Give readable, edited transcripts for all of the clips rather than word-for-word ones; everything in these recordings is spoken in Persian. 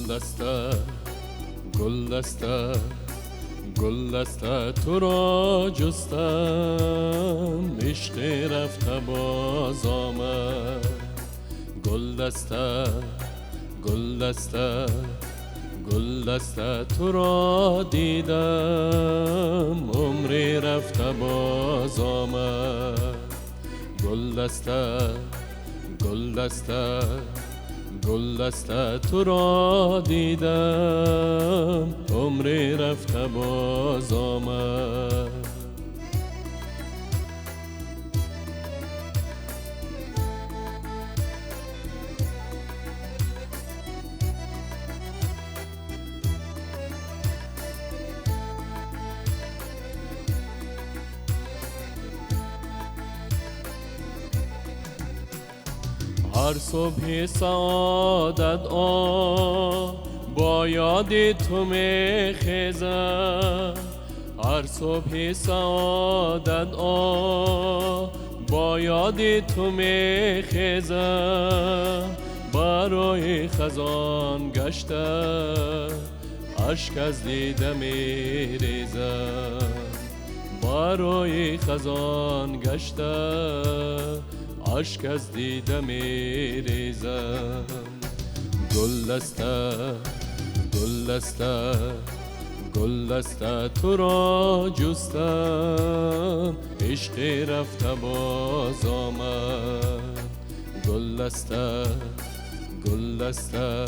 دسته گل دسته گل دسته تو را جستم، عشق رفته باز آمد. گل دسته گل دسته گل دسته تو را دیدم، عمری رفته باز آمد. گل دسته گل دسته گل دسته تو را دیدم، عمری رفته باز آمد. هر صبح سعادت با یاد تو می خیزم. هر صبح سعادت با یاد تو می خیزم. برای خزان گشته اشک از دیده می ریزم. برای خزان گشته اشک از دیده می ریزم. گل دسته گل دسته گل دسته تو را جستم، عشق رفته باز آمد. گل دسته گل دسته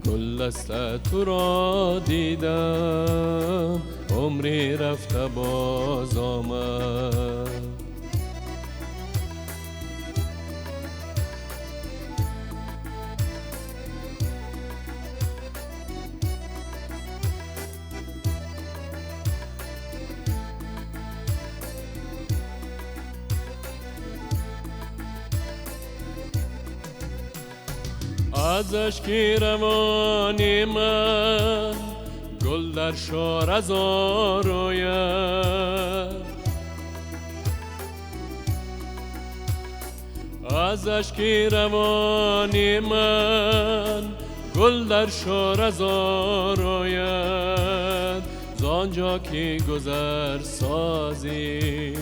گل دسته تو را دیدم، عمری رفته باز آمد. از اشک روانی من گل در شارزار روید. از اشک روانی من گل در شارزار روید. زانجا که گذر سازی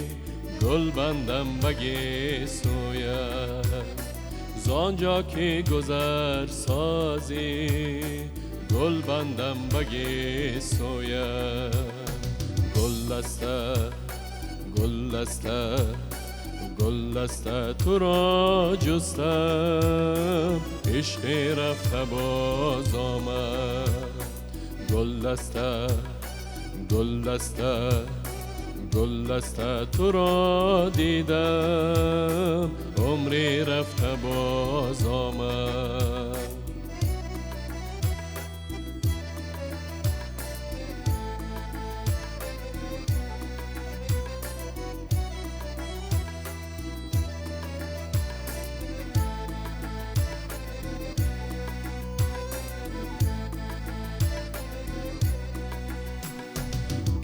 گل بندم بگی سوید. زانجا که گذر سازی گل بندم بگی سوید. گل دسته گل دسته گل دسته تو را جستم، عشق رفته باز آمد. گل دسته گل دسته گل دسته تو را دیدم، عمری رفته باز آمد.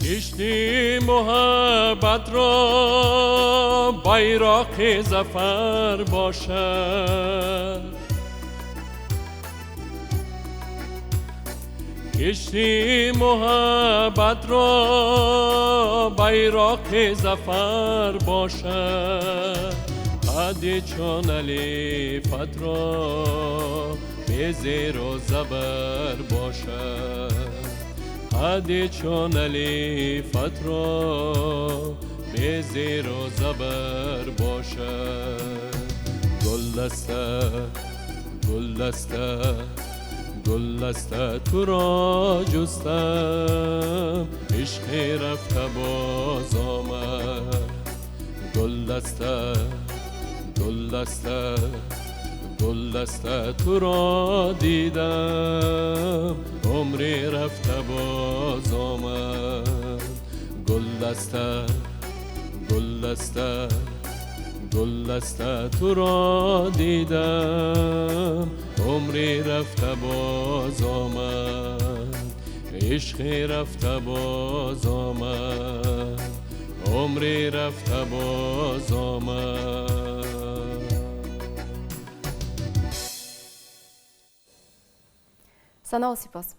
کشتی محبت را بیرق ظفر باشد. کشتی محبت را بیرق ظفر باشد. حد چون الفت را به زیر و زبر باشد. حد چون الفت را به زیر و زبر باشد. گل دسته گل دسته گل دسته تو را جستم، عشق رفته باز آمد. گل دسته گل دسته گل دسته تو را دیدم، عمری رفته باز آمد. گل دسته گل دسته گل دسته تو را دیدم، عمری رفته باز آمد. عشق رفته باز آمد، عمری رفته باز آمد. سنا و سپاس.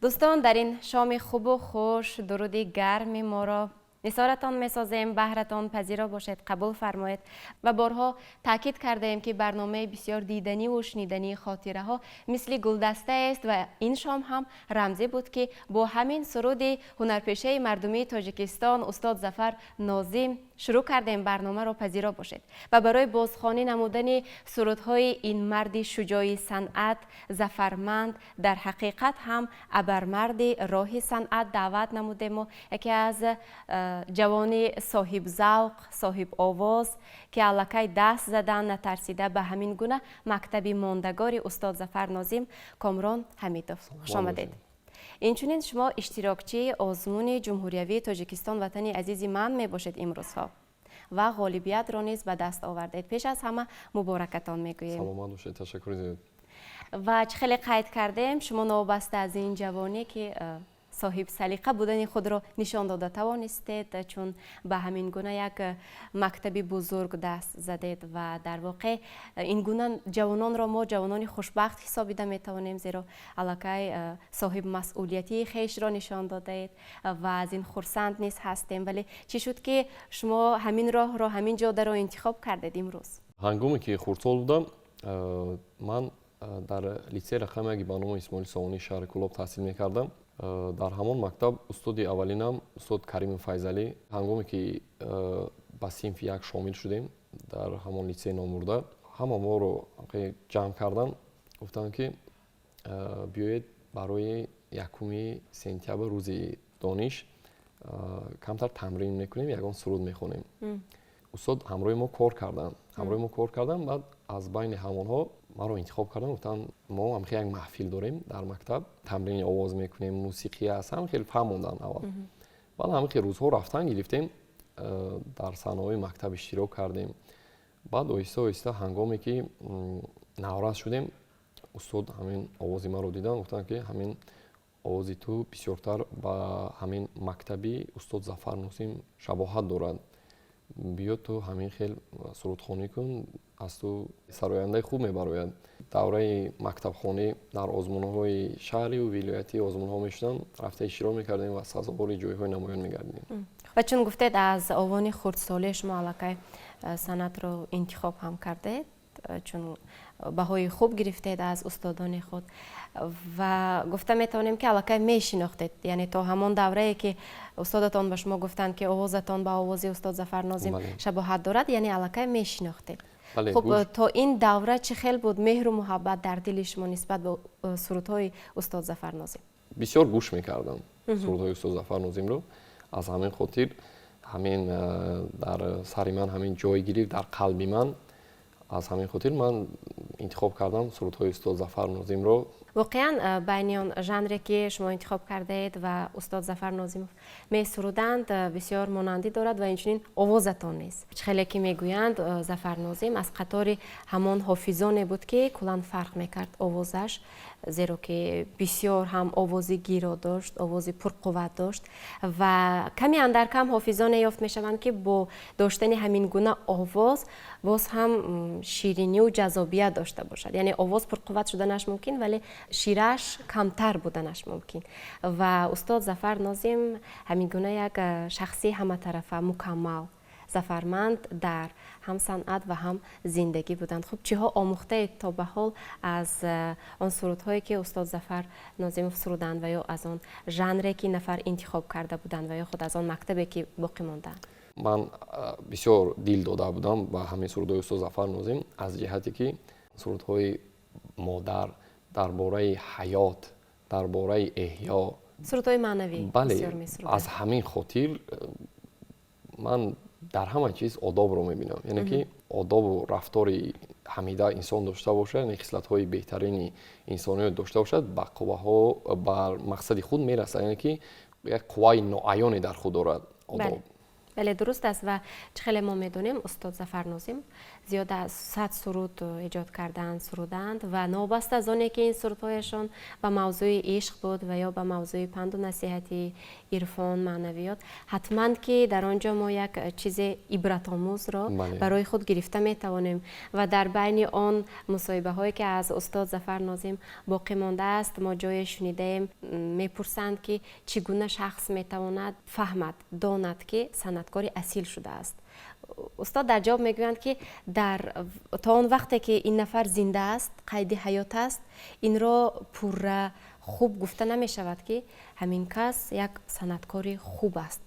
دوستان، در این شام خوب و خوش درود گرم ما را نثارتان می‌سازیم. بهرتان پذیرا باشد، قبول فرمایید. و بارها تاکید کرده ایم که برنامه بسیار دیدنی و شنیدنی خاطره ها مثل گلدسته است و این شام هم رمزی بود که با همین سرود هنرپیشه مردمی تاجیکستان استاد ظفر ناظم شروع کردیم برنامه را پذیرا باشید و برای بازخوانی نمودن سرودهای این مرد شجاع صنعت، ظفرمند، در حقیقت هم ابرمرد راه صنعت دعوت نمودیم و یکی از جوان صاحب ذوق، صاحب آواز که الکی دست زدن نترسیده به همین گونه مکتب ماندگار استاد ظفر ناظم کامران حمیدوف. خوش آمدید. اینچنین شما اشتراکچی آزمون جمهوریوی تاجیکستان وطن عزیز من می باشید امروزها و غالبیت را نیز به دست آوردید. پیش از همه مبارکتان میگوییم. سلامت باشید. تشکر زیاد. و خیلی قید کردیم شما نوبسته از این جوانی که صاحب سلیقه بودن خود را نشان داده توانستید، چون به همین گونه یک مکتب بزرگ دست زدید و در واقع این گونه جوانان را ما جوانان خوشبخت حسابیده می توانیم، زیرا الکی صاحب مسئولیتی خیش را نشان دادید و از این خرسند نیز هستیم. ولی چی شد که شما همین راه را، همین جاده را انتخاب کردید امروز؟ هنگامی که خردسال بودم من در لیسه رقمی با نام اسماعیل سوانی شهر کلاب تحصیل میکردم. در همان مکتب استادی اولینم استاد کریم فیضلی، هنگامی که با صنف یک شامل شدیم در همان لیسه نامورده، همه ما رو جمع کردن، گفتن که بیایید برای 1 سپتامبر روزی دانش کمتر تمرین میکنیم، یگان سرود میخونیم. استاد همراه ما کار کردن. بعد از بین همونها ما رو انتخاب کردن، گفتن ما هم یک محفل داریم در مکتب، تمرین آواز میکنیم، موسیقی هست، هم خیلی فهموندن اول. بعد همین که روزها رفتن گرفتیم، در صحنه‌های مکتب اشتراک کردیم. بعد آهسته هنگامی که نوراز شدیم، استاد همین آواز ما رو دیدن، گفتن که همین آوازی تو بسیارتر با همین مکتبی استاد ظفر ناظم شباهت دارد، بیا تو همین خیلی سرودخوانی کن، از تو سراینده خوب میبراید. دوره مکتب خوانی در آزمون‌های شهری و ولایتی آزمون‌ها میشدن، رفته اشتراک میکردیم و سزاوار جای‌های نمایان میگردیم. و چون گفتید از آوان خردسالی شما الکی سنت رو انتخاب هم کردید، چون بهای خوب گرفتید از استادان خود و گفته میتونیم که الکی میشناختید، یعنی تا همان دوره که استادتان به شما گفتند که آوازتان با آواز استاد ظفر ناظم شباهت دارد، یعنی الکی میشناختید. خب تا این دوره چه خیلی بود مهر و محبت در دل شما نسبت به سرودهای استاد ظفر ناظم؟ بسیار گوش میکردم سرودهای استاد ظفر ناظم رو، از همین خاطر همین در سر من همین جای گرفت در قلب من، از همین خاطر من انتخاب کردم سرودهای استاد ظفر ناظم رو. واقعا بین ژانری که شما انتخاب کردید و استاد ظفر ناظم می سرودند بسیار مانندی دارد و اینچنین آوازتان نیست. خیلی که میگویند ظفر ناظم از قطار همان حافظانی بود که کلاً فرق میکرد آوازش، زیرا که بسیار هم آوازی گیرا داشت، آوازی پرقوت داشت و کمی اندر کم حافظان یافت میشوند که با داشتن همین گونه آواز باز هم شیرینی و جذابیت داشته باشد. یعنی آواز پرقوت شدنش ممکن ولی شیرش کمتر بودنش ممکن و استاد ظفر ناظم همین گونه یک شخصی همه طرفه مکمل ظفرمند در هم صنعت و هم زندگی بودند. خب چیها آموخته تا به حال از آن سرودهایی که استاد ظفر ناظم سرودند و یا از آن ژانری که نفر انتخاب کرده بودند و یا خود از آن مکتبی که باقی ماندند؟ من بسیار دل داده بودم با همین سرودهای استاد ظفر ناظم، از جهتی که سرودهای مادر درباره حیات، درباره احیا، سرودهای معنوی بسیار می‌سرودند. از همین خاطر من در همه چیز آداب رو میبینم، یعنی که آداب و رفتار حمیده انسان داشته باشه، یعنی خصلت‌های بهترین انسانیت داشته باشد، به قوه‌ها بر مقصد خود میرسه، یعنی که یک قوه ناعیانی در خود دارد آداب. بله درست است و چه خیلی ما میدونیم استاد ظفر ناظم زیاد از 100 سرود ایجاد کردند، سرودند و نابسته از آنی که این سرودهایشان به موضوع عشق بود و یا به موضوع پند و نصیحتی، عرفان، معنویات، حتما که در آنجا ما یک چیز عبرت آموز را برای خود گرفته می توانیم و در بین آن مصاحبه هایی که از استاد ظفر ناظم باقی مانده است ما جای شنیدیم میپرسند که چگونه شخص میتواند فهمد، داند که صنعتکار اصیل شده است. استاد در جواب میگویند که تا آن وقتی که این نفر زنده است، قید حیات است، این را پر خوب گفته نمی شود که همین کس یک صنعتکار خوب است.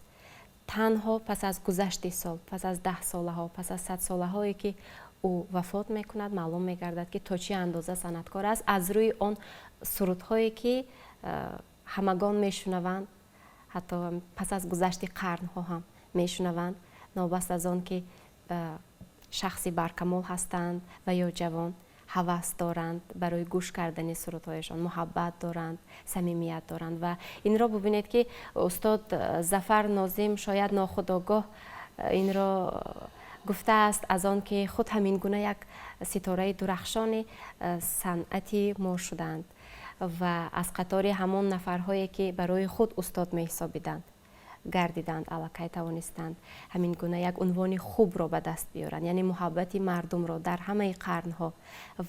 تنها پس از گذشت سال، پس از 10 ساله ها، پس از 100 ساله هایی که او وفات میکند معلوم میگردد که تا چه اندازه صنعتکار است از روی آن سرودهایی که همگان میشنوند، حتی پس از گذشت قرنها هم میشنوند، نابست از آن که شخصی برکمال هستند و یا جوان هوس دارند برای گوش کردن سرودهایشان، محبت دارند، صمیمیت دارند و این را ببینید که استاد ظفر ناظم شاید ناخودآگاه این را گفته است از آن که خود همین گونه یک ستاره درخشان صنعتی ما شدند و از قطار همان نفرهایی که برای خود استاد می حسابیدند گردیدند، الکی توانستند همین گونه یک عنوان خوب را به دست بیارند، یعنی محبت مردم را در همه قرنها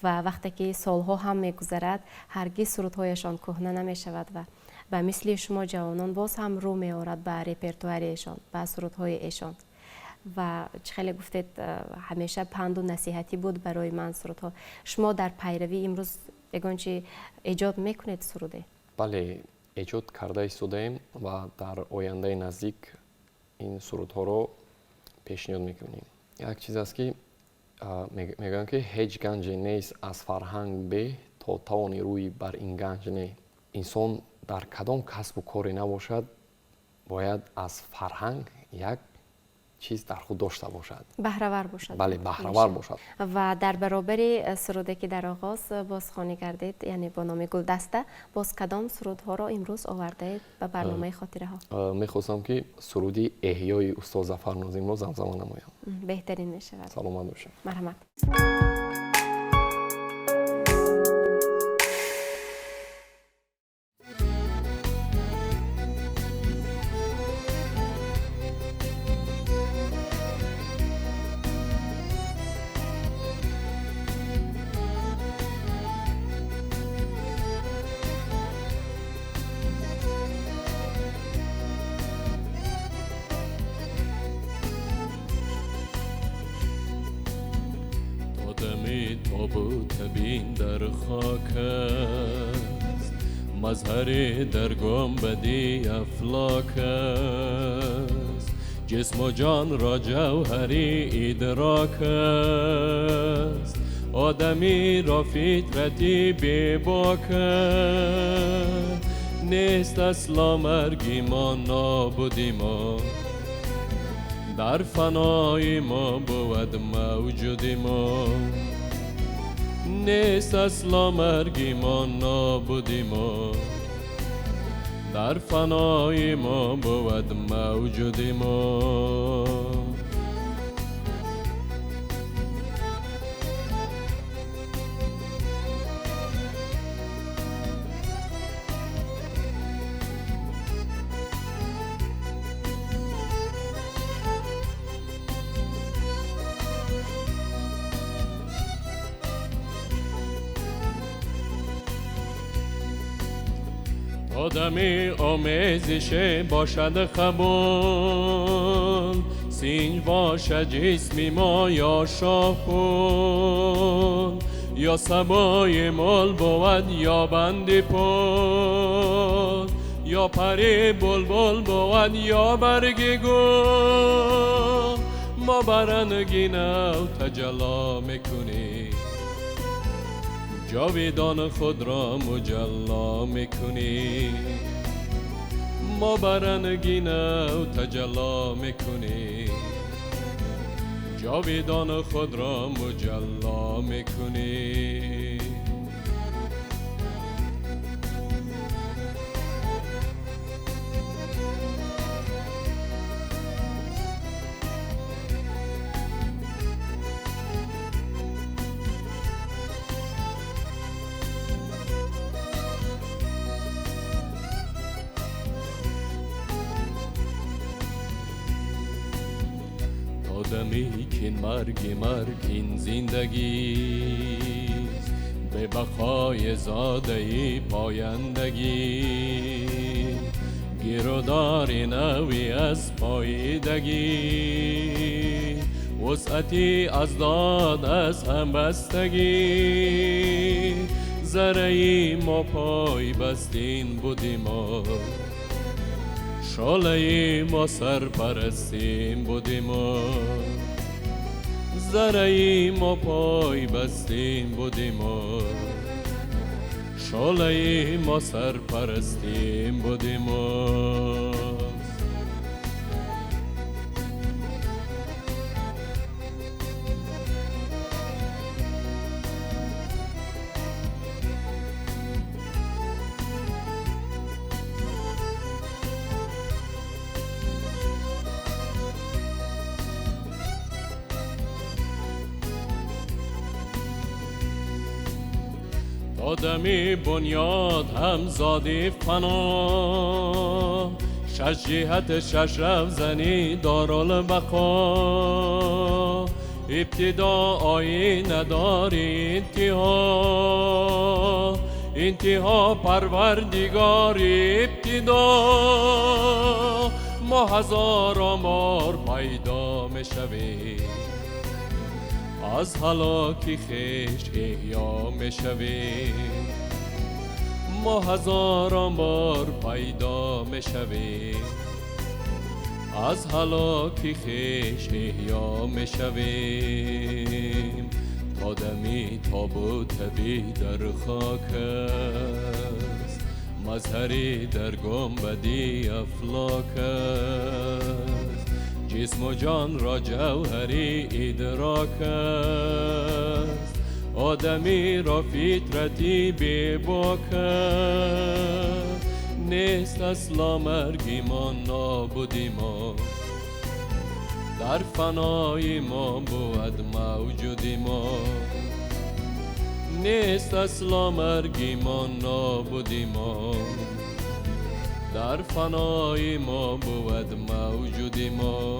و وقتی که سالها هم میگذرد هرگز سرودهایشان کهنه نمی شود و مثل شما جوانان باز هم رو می آورد به رپرتوار ایشان، به سرودهای ایشان و چه خیلی گفتید همیشه پند و نصیحتی بود برای من سرودها. شما در پیروی امروز یگانچه ایجاد میکنید سروده؟ بله ایجاد کرده ایستادیم و در آینده نزدیک این سرودها رو پیشنهاد میکنیم. یک چیز است که میگن که هیچ گنجی نیست از فرهنگ به تا توانی روی بر این گنج نه. انسان در کدام کسب و کاری نباشد باید از فرهنگ یک چیز در خود داشته باشد، بهره‌ور باشد. بله بهره‌ور باشد. و در برابر سروده که در آغاز بازخوانی کردید یعنی با نام گلدسته، باز کدام سرودها را امروز آورده به برنامه خاطره ها؟ میخواستم که سرودی احیای استاد ظفر ناظم را زمزمه نمایم. بهترین میشود. سلامت باشید. مرحمت. تابوت بین در خاک است، مظهر در گنبدی افلاک است، جسم و جان را جوهری ادراک است، آدمی را فطرتی بیباک است، نیست اصلا مرگی ما نابودی ما، در فنای ما بود موجودی ما، نیست اصلا مرگی ما نابودی ما، در فنای ما بود موجودی ما. آدمی آمیزش باشد خبول، سینج باشد جسمی ما یا شاپول، یا سبای مال بود یا بندی پول، یا پری بلبل بود یا برگ گل، ما برنگی نو تجلا میکنی، جاویدان خود را مجلا میکنی، ما برنگی نو تجلا میکنی، جاویدان خود را مجلا میکنی. بدونی که مرگ این زندگی به بقای زاده پایندگی گیرودار نوی از پاییدگی وسعتی از داد از هم بستگی ذره ما پای بستین بودیم ما شعله ما سرپرستین بودیم ما ذره ما پای بستین بودیم ما شعله ما سرپرستین بودیم ما آدمی بنیاد همزادی فنا شش جهت شش رفزنی دارالبقا ابتدا آیین نداری انتها پروردگار ابتدا ما هزار آمار پیدا می شویم از هلاکی خیش احیا می شویم ما هزاران بار پیدا می شویم از هلاکی خیش احیا می شویم تا دمی تابوت بی در خاک است مظهری در گنبدی افلاک است جسم و جان را جوهری ادراک است آدمی را فطرتی بی باک است نیست اصلا مرگی ما نابودی ما در فنای ما بود موجودی ما نیست اصلا مرگی ما نابودی ما در فنای ما بود موجودی ما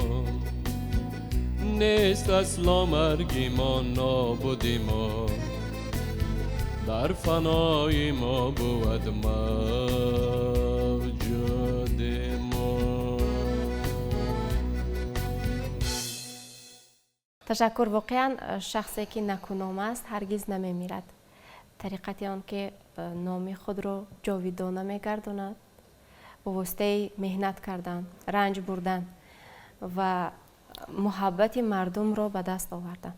نیست اصلا مرگی ما نابودی ما در فنای ما بود موجودی ما. تشکر. واقعا شخصی که نکونام است هرگز نمیمیرد. طریقتی آن که نام خود را جاویدانه میگرداند با واسطه مهنت کردن، رنج بردن و محبت مردم را به دست آوردن.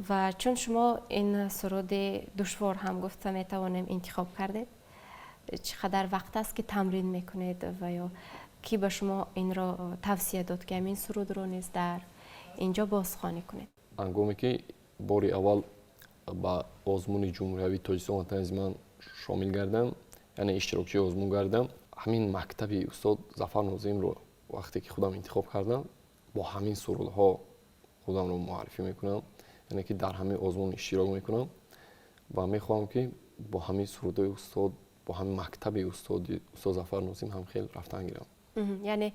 و چون شما این سرود دشوار هم گفته میتوانیم انتخاب کردید، چقدر وقت است که تمرین میکنید و یا کی به شما این را توصیه داد که این سرود رو نیز در اینجا بازخوانی کنید؟ ангоме ки бори аввал ба озмуни ҷумҳуриявии тоҷикистон ва танзиман шомил гардам, яъне иштирокчии озмун гардам, ҳамин мактаби устод Зафар Нозимро вақте ки худам интихоб кардам, бо ҳамин сурудҳо худамро муаррифӣ мекунам, яъне ки дар ҳамин озмун иштирок мекунам ва мехоҳам ки бо ҳамин сурудҳои устод, бо ҳамин мактаби устод Зафар Нозим ҳамхел рафтан гирам. یعنی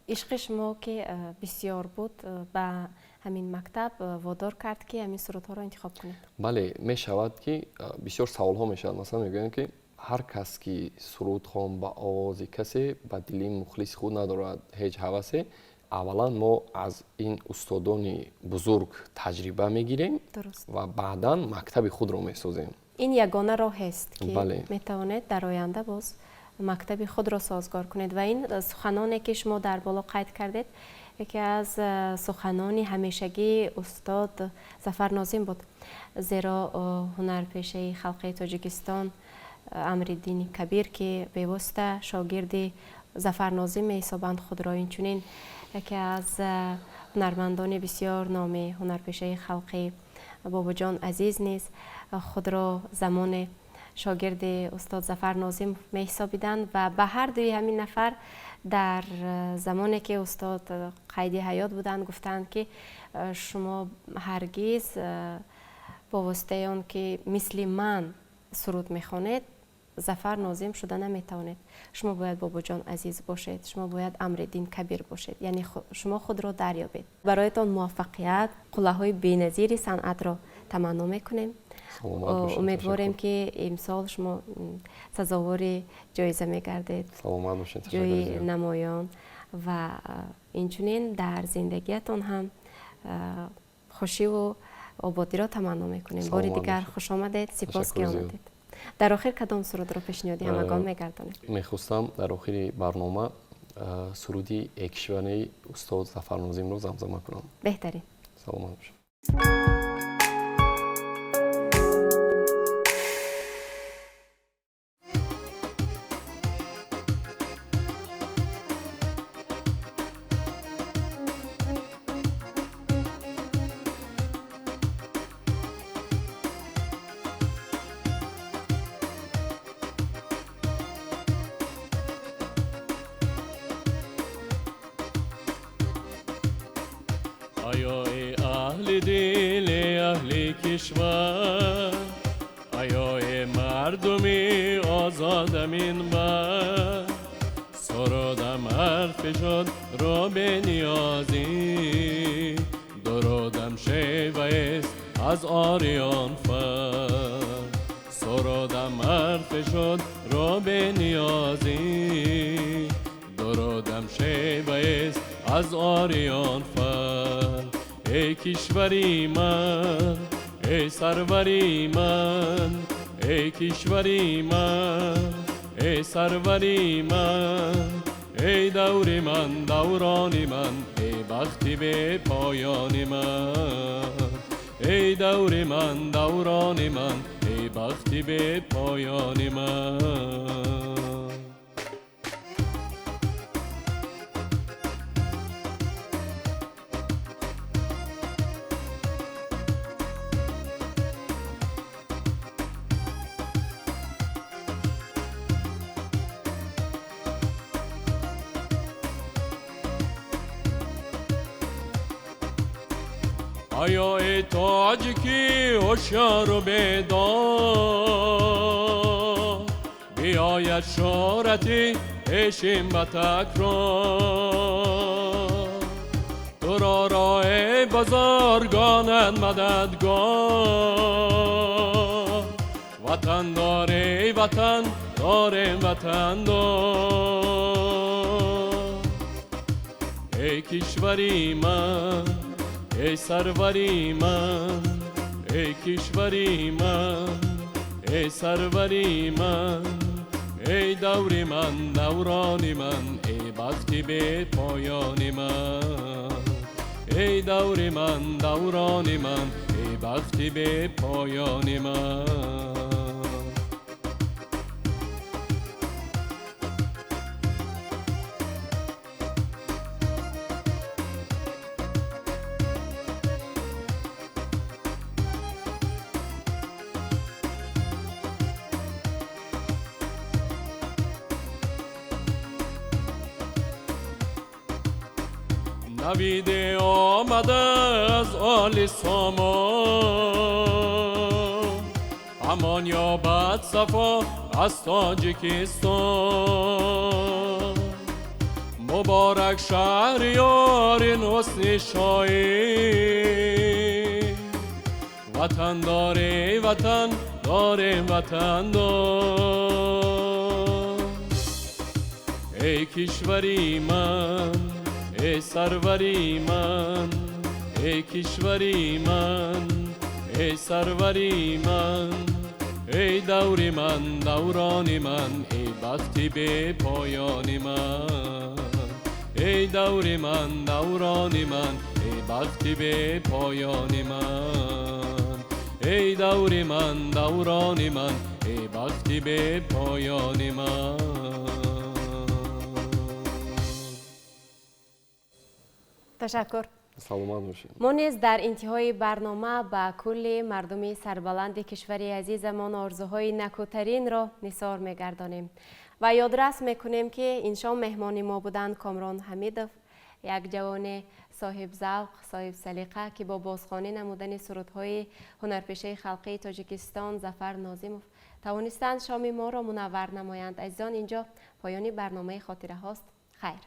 عشق شما که بسیار بود به همین مکتب وادار کرد که همین سرودها را انتخاب کنید؟ بله، می شود که بسیار سوال ها می شود. مثلا میگویند که هر کس که سرود خوان با آواز کسی به دلی مخلص خود ندارد هیچ هوسی، اولا ما از این استادان بزرگ تجربه میگیریم و بعدا مکتب خود را میسازیم. این یگانه راه است که میتوانید در آینده باز مکتب خود را سازگار کنید. و این سخنانی که شما در بالا قید کردید یکی از سخنان همیشگی استاد ظفر ناظم بود، زیرا هنرپیشه خلقی تاجیکستان امرالدین کبیر که به واسطه شاگرد ظفر ناظم می‌حسابند خود را، اینچنین یکی از هنرمندان بسیار نامی هنرپیشه خلقی بابا جان عزیز نیز خود را زمان شاگرد استاد ظفر ناظم می‌حسابیدند و به هر دوی همین نفر در زمانی که استاد قید حیات بودند گفتند که شما هرگز با واسطه آن که مثل من سرود میخوانید ظفر ناظم شده نمیتوانید. شما باید بابا جان عزیز باشید، شما باید امرالدین کبیر باشید، یعنی شما خود را دریابید. برایتان موفقیت، قله‌های بی‌نظیر صنعت را تمنا میکنیم. امیدواریم که امسال شما سزاوار جایزه میگردید، جای نمایان و اینچنین در زندگیتان هم خوشی و آبادی را تمنا میکنیم. بار دیگر خوش آمدید، سپاس که آمدید. در آخر کدام سرود را پیشنهادی همگان میگردانید؟ میخواستم در آخر برنامه سرودی اکشوانی استاد ظفر ناظم رو زمزمه کنم. بهترین. سلامت باشید. آیا ای اهل دل اهل کشور، آیا ای مردمی آزاد منبر، سرودم حرف شد رو به نیازی، درودم شیوه است از آریان فر، سرودم حرف شد رو به نیازی، درودم شیوه است از آریان فر. ای کشوری من، ای سروری من، ای کشوری من، ای سروری من، ای دور من، دوران من، ای بختی به پایان من، ای دور من، دوران من، ای بختی به پایان من. آیا ای تاجیکی هوشیار و بیدار، بیاید شهرتی پیشیم به تکرار، تو را راه بزرگانت مددگار، وطن داری وطن داریم وطن دار. ای کشوری من، ای سروری من، ای کشوری من، ای سروری من، ای دوری من، دورانی من، ای بختی به پایانی من، ای دوری من، دورانی من، ای بختی به پایانی من. نوید آمده از آل سامان، همان یابد صفا از تاجیکستان، مبارک شهریار این حسن شاهی، وطن داری وطن داریم وطن دار. ای کشوری من، ای سروری من، ای کشوری من، ای سروری من، ای دوری من، دورانی من، ای بختی به پایانی من، ای دوری من، دورانی من، ای بختی به پایانی من، ای دوری من، دورانی من، ای بختی به پایانی من. تشکر. سلامت باشید. ما نیز در انتهای برنامه با کل مردم سربلند کشور عزیزمان آرزوهای نکوترین را نثار می‌گردانیم و یادرس می‌کنیم که این شام مهمان ما بودند کامران حمیدوف، یک جوان صاحب ذوق، صاحب سلیقه که با بازخوانی نمودن سرودهای هنرپیشه خلقی تاجیکستان ظفر ناظموف توانستند شام ما را منور نمایند. عزیزان، اینجا پایانی برنامه خاطره هاست. خیر.